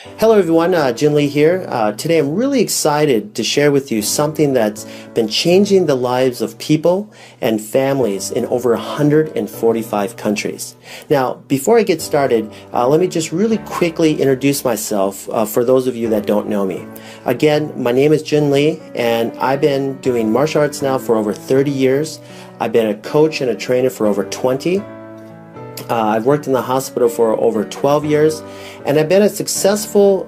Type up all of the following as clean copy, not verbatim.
Hello everyone, Jun Lee here. Today I'm really excited to share with you something that's been changing the lives of people and families in over 145 countries. Now, before I get started, let me just really quickly introduce myself for those of you that don't know me. Again, my name is Jun Lee and I've been doing martial arts now for over 30 years. I've been a coach and a trainer for over 20. I've worked in the hospital for over 12 years, and I've been a successful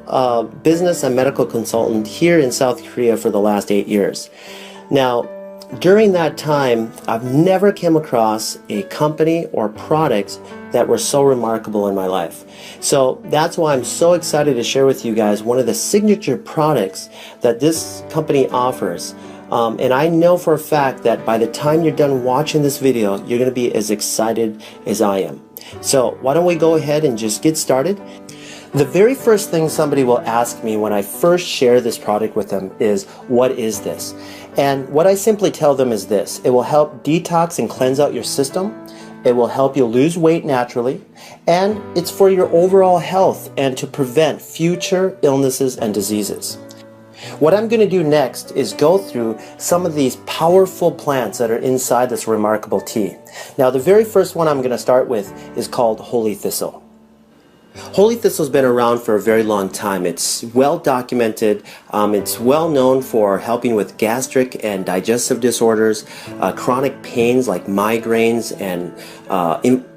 business and medical consultant here in South Korea for the last 8 years. Now, during that time, I've never came across a company or products that were so remarkable in my life. So that's why I'm so excited to share with you guys one of the signature products that this company offers. And I know for a fact that by the time you're done watching this video, you're going to be as excited as I am. So why don't we go ahead and just get started? The very first thing somebody will ask me when I first share this product with them is, what is this? And what I simply tell them is this: it will help detox and cleanse out your system. It will help you lose weight naturally, and it's for your overall health and to prevent future illnesses and diseases. What I'm going to do next is go through some of these powerful plants that are inside this remarkable tea. Now, the very first one I'm going to start with is called holy thistle. Holy thistle's been around for a very long time. It's well documented. It's well known for helping with gastric and digestive disorders, chronic pains like migraines and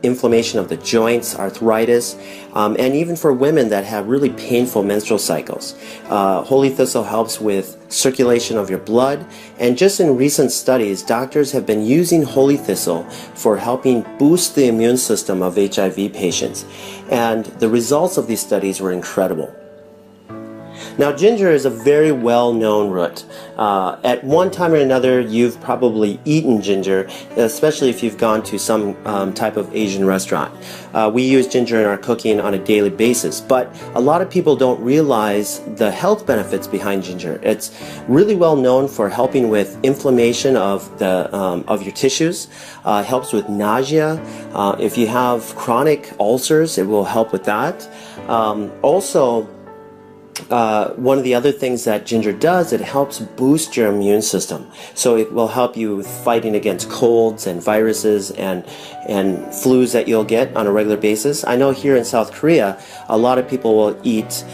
inflammation of the joints, arthritis, and even for women that have really painful menstrual cycles. Holy thistle helps with circulation of your blood, and just in recent studies, doctors have been using holy thistle for helping boost the immune system of HIV patients, and the results of these studies were incredible. Now, ginger is a very well-known root. At one time or another, you've probably eaten ginger, especially if you've gone to some type of Asian restaurant. We use ginger in our cooking on a daily basis, but a lot of people don't realize the health benefits behind ginger. It's really well known for helping with inflammation of your tissues. Helps with nausea. If you have chronic ulcers, it will help with that. One of the other things that ginger does, it helps boost your immune system. So it will help you with fighting against colds and viruses and flus that you'll get on a regular basis. I know here in South Korea, a lot of people will eat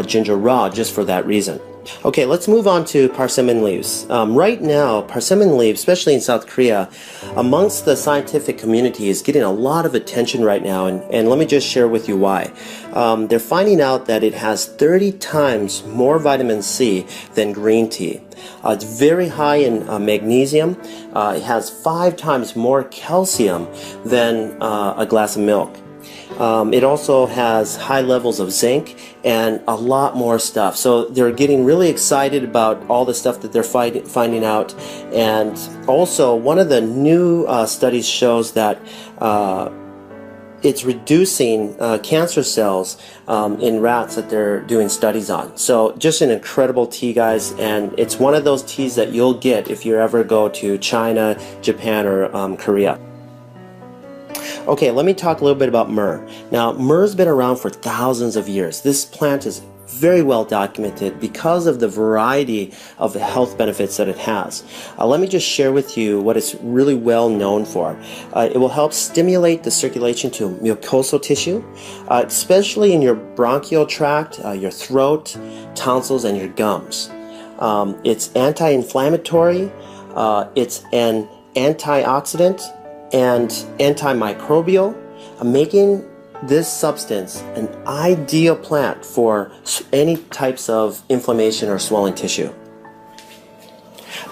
ginger raw just for that reason. Okay, let's move on to persimmon leaves. Right now, persimmon leaves, especially in South Korea, amongst the scientific community is getting a lot of attention right now, and let me just share with you why. They're finding out that it has 30 times more vitamin C than green tea. It's very high in magnesium. It has 5 times more calcium than a glass of milk. It also has high levels of zinc and a lot more stuff. So they're getting really excited about all the stuff that they're finding out. And also, one of the new studies shows that it's reducing cancer cells in rats that they're doing studies on. So just an incredible tea, guys, and it's one of those teas that you'll get if you ever go to China, Japan, or Korea. Okay, let me talk a little bit about myrrh. Now, myrrh's been around for thousands of years. This plant is very well documented because of the variety of the health benefits that it has. Let me just share with you what it's really well known for. It will help stimulate the circulation to mucosal tissue, especially in your bronchial tract, your throat, tonsils, and your gums. It's anti-inflammatory, it's an antioxidant, and antimicrobial, making this substance an ideal plant for any types of inflammation or swelling tissue.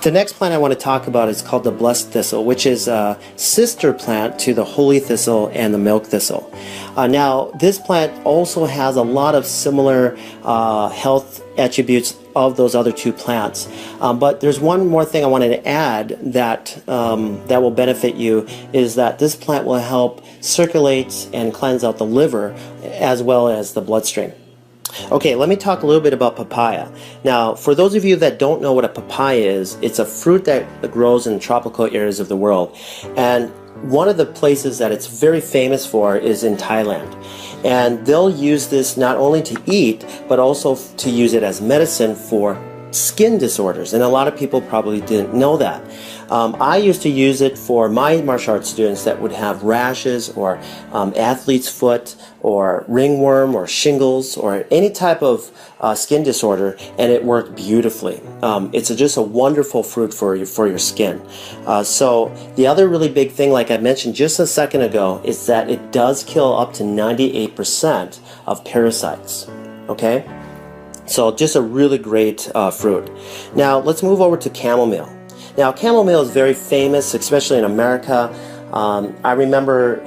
The next plant I want to talk about is called the blessed thistle, which is a sister plant to the holy thistle and the milk thistle. Now, this plant also has a lot of similar health attributes of those other two plants, but there's one more thing I wanted to add that that will benefit you, is that this plant will help circulate and cleanse out the liver as well as the bloodstream. Okay, let me talk a little bit about papaya. Now, for those of you that don't know what a papaya is, it's a fruit that grows in tropical areas of the world. And one of the places that it's very famous for is in Thailand. And they'll use this not only to eat, but also to use it as medicine for skin disorders. And a lot of people probably didn't know that. I used to use it for my martial arts students that would have rashes or athlete's foot or ringworm or shingles or any type of skin disorder, and it worked beautifully. It's just a wonderful fruit for your skin. So the other really big thing, like I mentioned just a second ago, is that it does kill up to 98% of parasites. Okay? So just a really great fruit. Now let's move over to chamomile. Now chamomile is very famous, especially in America. I remember,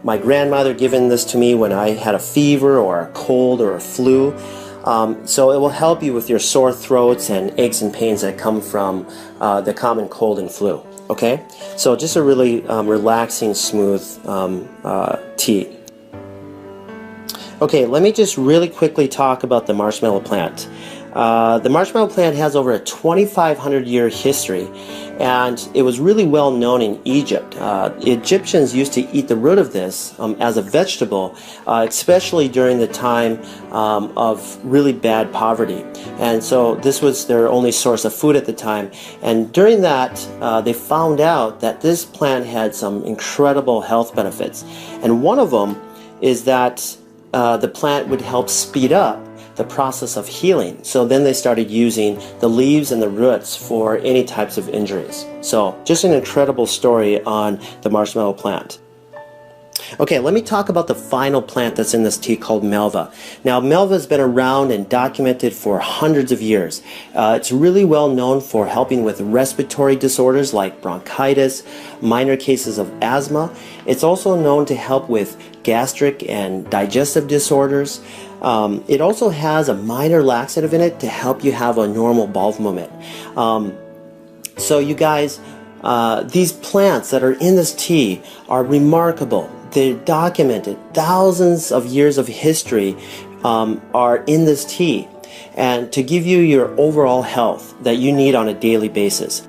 my grandmother giving this to me when I had a fever or a cold or a flu. So it will help you with your sore throats and aches and pains that come from the common cold and flu. Okay? So just a really relaxing, smooth tea. Okay, let me just really quickly talk about the marshmallow plant. The marshmallow plant has over a 2,500-year history, and it was really well known in Egypt. Egyptians used to eat the root of this as a vegetable, especially during the time of really bad poverty. And so this was their only source of food at the time. And during that, they found out that this plant had some incredible health benefits. And one of them is that the plant would help speed up the process of healing. So then they started using the leaves and the roots for any types of injuries. So just an incredible story on the marshmallow plant. Okay, let me talk about the final plant that's in this tea called Melva. Now, Melva has been around and documented for hundreds of years. It's really well known for helping with respiratory disorders like bronchitis, minor cases of asthma. It's also known to help with gastric and digestive disorders. It also has a minor laxative in it to help you have a normal bowel movement. So you guys, these plants that are in this tea are remarkable. They're documented. Thousands of years of history are in this tea, and to give you your overall health that you need on a daily basis.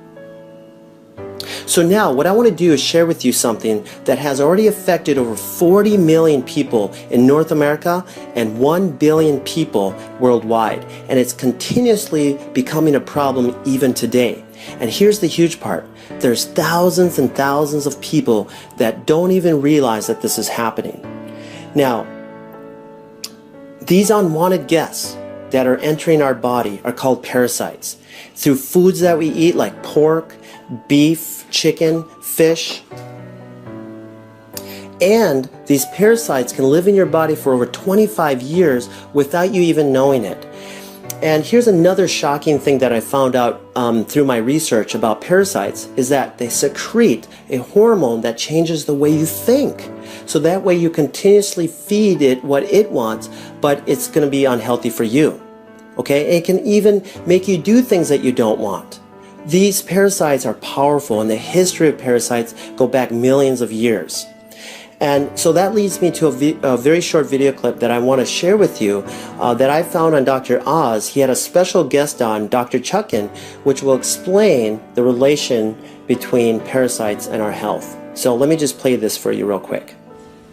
So now what I want to do is share with you something that has already affected over 40 million people in North America and 1 billion people worldwide, and it's continuously becoming a problem even today. And here's the huge part. There's thousands and thousands of people that don't even realize that this is happening. Now, these unwanted guests that are entering our body are called parasites. Through foods that we eat like pork, beef, chicken, fish. And these parasites can live in your body for over 25 years without you even knowing it. And here's another shocking thing that I found out through my research about parasites is that they secrete a hormone that changes the way you think. So that way you continuously feed it what it wants, but it's going to be unhealthy for you. Okay? It can even make you do things that you don't want. These parasites are powerful, and the history of parasites go back millions of years. And so that leads me to a very short video clip that I want to share with you that I found on Dr. Oz. He had a special guest on, Dr. Chuckin, which will explain the relation between parasites and our health. So let me just play this for you real quick.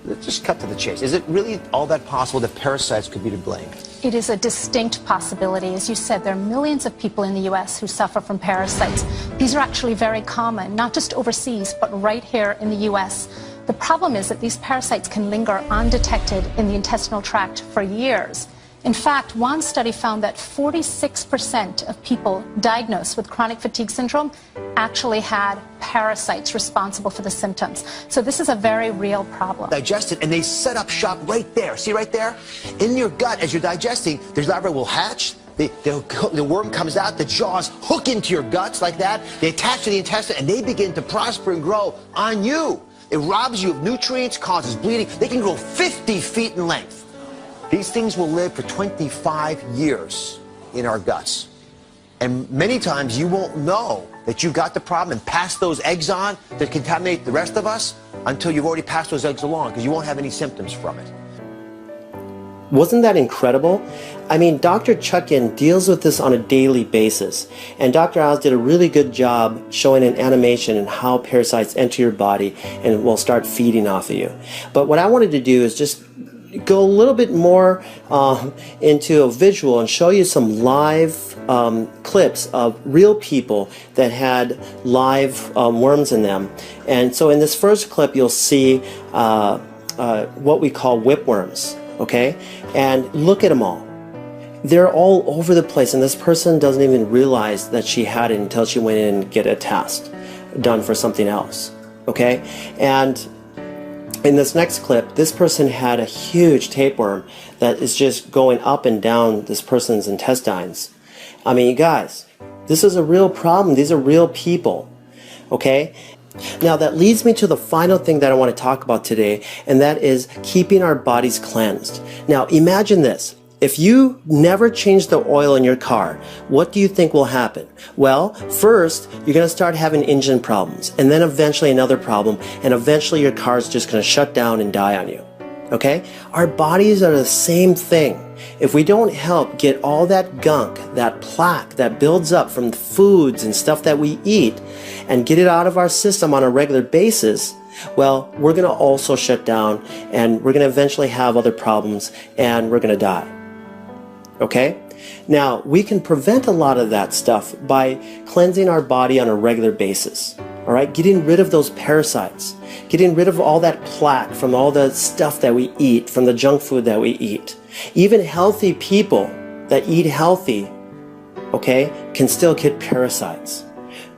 Let's just cut to the chase. Is it really all that possible that parasites could be to blame? It is a distinct possibility. As you said, there are millions of people in the U.S. who suffer from parasites. These are actually very common, not just overseas, but right here in the U.S. The problem is that these parasites can linger undetected in the intestinal tract for years. In fact, one study found that 46% of people diagnosed with chronic fatigue syndrome actually had parasites responsible for the symptoms. So this is a very real problem. Digest it, and they set up shop right there. See right there? In your gut, as you're digesting, there's larvae will hatch. The worm comes out, the jaws hook into your guts like that. They attach to the intestine, and they begin to prosper and grow on you. It robs you of nutrients, causes bleeding. They can grow 50 feet in length. These things will live for 25 years in our guts. And many times you won't know that you got the problem and pass those eggs on that contaminate the rest of us until you've already passed those eggs along, because you won't have any symptoms from it. Wasn't that incredible? I mean, Dr. Chuckin deals with this on a daily basis, and Dr. Oz did a really good job showing an animation and how parasites enter your body and will start feeding off of you. But what I wanted to do is just go a little bit more into a visual and show you some live clips of real people that had live worms in them. And so in this first clip, you'll see what we call whipworms, okay? And look at them all. They're all over the place, and this person doesn't even realize that she had it until she went in and get a test done for something else, okay? And in this next clip, this person had a huge tapeworm that is just going up and down this person's intestines. I mean, you guys, this is a real problem. These are real people, okay? Now that leads me to the final thing that I want to talk about today, and that is keeping our bodies cleansed. Now imagine this. If you never change the oil in your car, what do you think will happen? Well, first, you're going to start having engine problems, and then eventually another problem, and eventually your car's just going to shut down and die on you. Okay? Our bodies are the same thing. If we don't help get all that gunk, that plaque that builds up from the foods and stuff that we eat, and get it out of our system on a regular basis, well, we're going to also shut down, and we're going to eventually have other problems, and we're going to die. Okay? Now, we can prevent a lot of that stuff by cleansing our body on a regular basis. All right? Getting rid of those parasites. Getting rid of all that plaque from all the stuff that we eat, from the junk food that we eat. Even healthy people that eat healthy, okay, can still get parasites.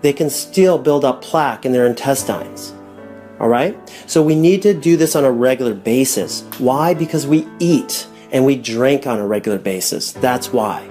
They can still build up plaque in their intestines. All right? So we need to do this on a regular basis. Why? Because we eat and we drink on a regular basis. That's why.